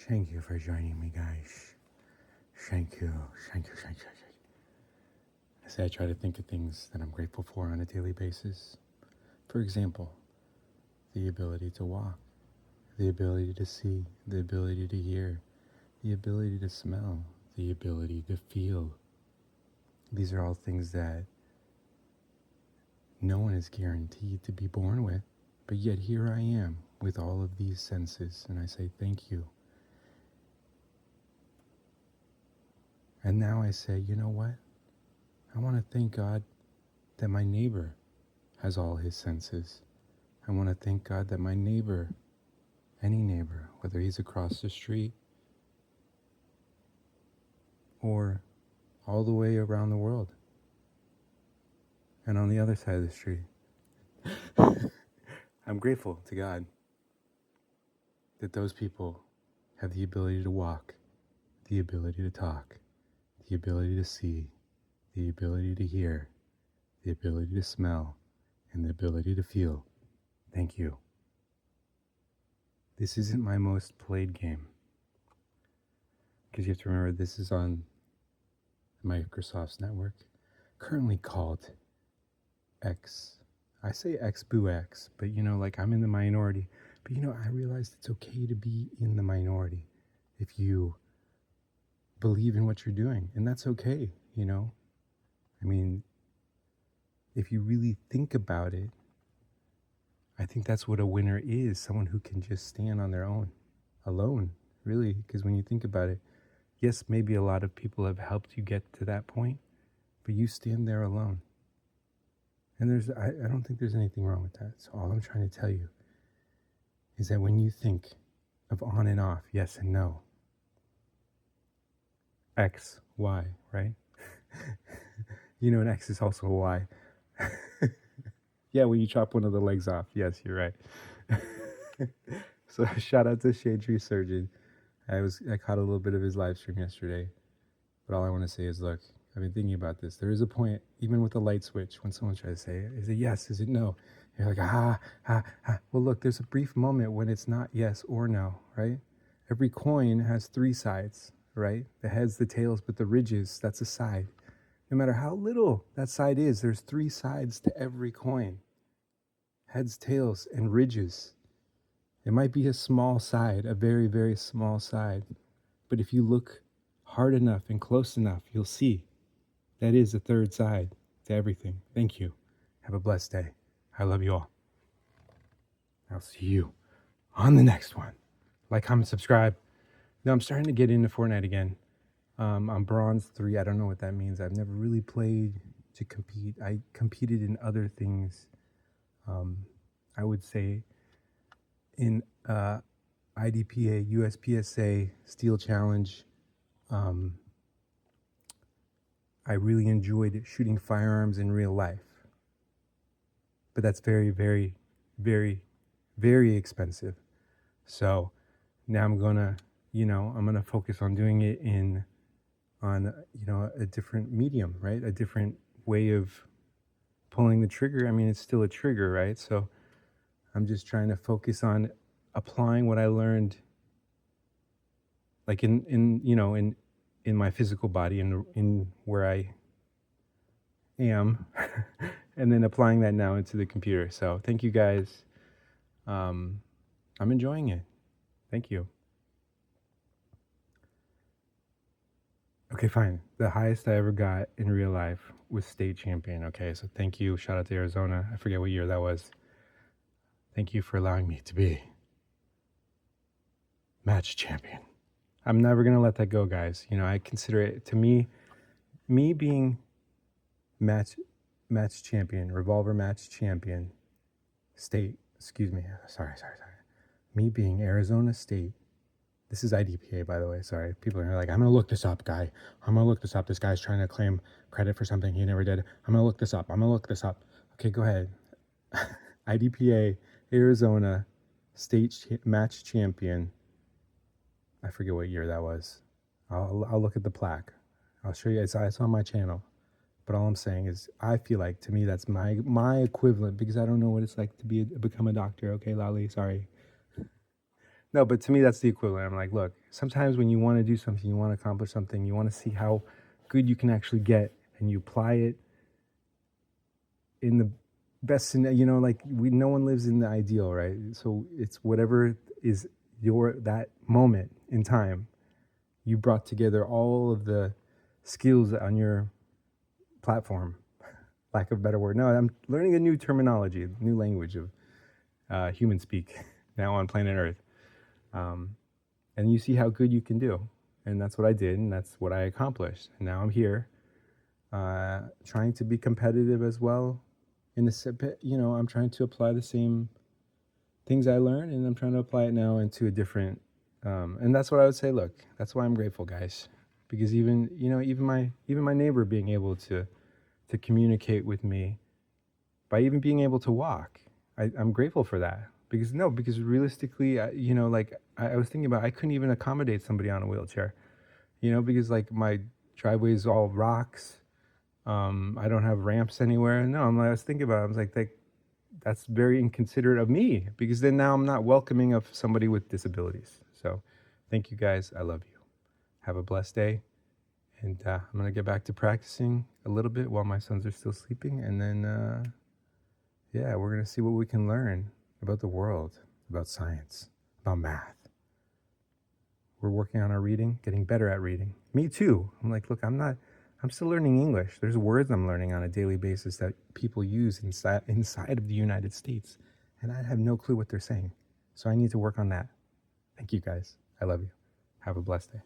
Thank you for joining me, guys. Thank you. Thank you. Thank you. I say I try to think of things that I'm grateful for on a daily basis. For example, the ability to walk, the ability to see, the ability to hear, the ability to smell, the ability to feel. These are all things that no one is guaranteed to be born with, but yet here I am with all of these senses, and I say thank you. And now I say, you know what? I want to thank God that my neighbor has all his senses. I want to thank God that my neighbor, any neighbor, whether he's across the street or all the way around the world and on the other side of the street, I'm grateful to God that those people have the ability to walk, the ability to talk, the ability to see, the ability to hear, the ability to smell, and the ability to feel. Thank you. This isn't my most played game, because you have to remember this is on Microsoft's network, currently called X. I say X Boo X, but like I'm in the minority. But I realized it's okay to be in the minority if you believe in what you're doing, and that's okay, I mean, if you really think about it, I think that's what a winner is, someone who can just stand on their own, alone, really, because when you think about it, yes, maybe a lot of people have helped you get to that point, but you stand there alone. And I don't think there's anything wrong with that. So all I'm trying to tell you is that when you think of on and off, yes and no, X, Y, right? An X is also a Y. Yeah, when you chop one of the legs off. Yes, you're right. So shout out to Shade Tree Surgeon. I caught a little bit of his live stream yesterday. But all I want to say is, look, I've been thinking about this. There is a point, even with the light switch, when someone tries to say, is it yes, is it no? You're like, ah. Well, look, there's a brief moment when it's not yes or no, right? Every coin has three sides, right? The heads, the tails, but the ridges, that's a side. No matter how little that side is, there's three sides to every coin. Heads, tails, and ridges. It might be a small side, a very, very small side. But if you look hard enough and close enough, you'll see that is the third side to everything. Thank you. Have a blessed day. I love you all. I'll see you on the next one. Like, comment, subscribe. No, I'm starting to get into Fortnite again. I'm bronze 3. I don't know what that means. I've never really played to compete. I competed in other things. I would say in IDPA, USPSA, Steel Challenge. I really enjoyed shooting firearms in real life. But that's very, very, very, very expensive. So now I'm gonna focus on doing it on a different medium, right? A different way of pulling the trigger. I mean, it's still a trigger, right? So I'm just trying to focus on applying what I learned, like in my physical body and in where I am, and then applying that now into the computer. So thank you guys. I'm enjoying it. Thank you. Okay, fine. The highest I ever got in real life was state champion. Okay, so thank you. Shout out to Arizona. I forget what year that was. Thank you for allowing me to be match champion. I'm never going to let that go, guys. I consider it, to me being match champion, revolver match champion, state, excuse me. Sorry. Me being Arizona State. This is IDPA, by the way. Sorry. People are like, I'm going to look this up, guy. I'm going to look this up. This guy's trying to claim credit for something he never did. I'm going to look this up. Okay, go ahead. IDPA, Arizona State match champion. I forget what year that was. I'll look at the plaque. I'll show you. It's on my channel. But all I'm saying is, I feel like, to me, that's my equivalent, because I don't know what it's like to become a doctor. Okay, Lali, sorry. No, but to me, that's the equivalent. I'm like, look, sometimes when you want to do something, you want to accomplish something, you want to see how good you can actually get, and you apply it in the best, like no one lives in the ideal, right? So it's whatever is that moment in time. You brought together all of the skills on your platform, lack of a better word. No, I'm learning a new terminology, a new language of human speak now on planet Earth. And you see how good you can do. And that's what I did, and that's what I accomplished. And now I'm here trying to be competitive as well. I'm trying to apply the same things I learned, and I'm trying to apply it now into a different, and that's what I would say. Look, that's why I'm grateful, guys, because even my neighbor being able to communicate with me by even being able to walk, I'm grateful for that. Because realistically, I was thinking about, I couldn't even accommodate somebody on a wheelchair, because like my driveway is all rocks. I don't have ramps anywhere. No, I was thinking about it. I was like, that's very inconsiderate of me, because then now I'm not welcoming of somebody with disabilities. So thank you guys. I love you. Have a blessed day. And I'm going to get back to practicing a little bit while my sons are still sleeping. And then, we're going to see what we can learn about the world, about science, about math. We're working on our reading, getting better at reading. Me too. I'm like, look, I'm still learning English. There's words I'm learning on a daily basis that people use inside of the United States. And I have no clue what they're saying. So I need to work on that. Thank you guys. I love you. Have a blessed day.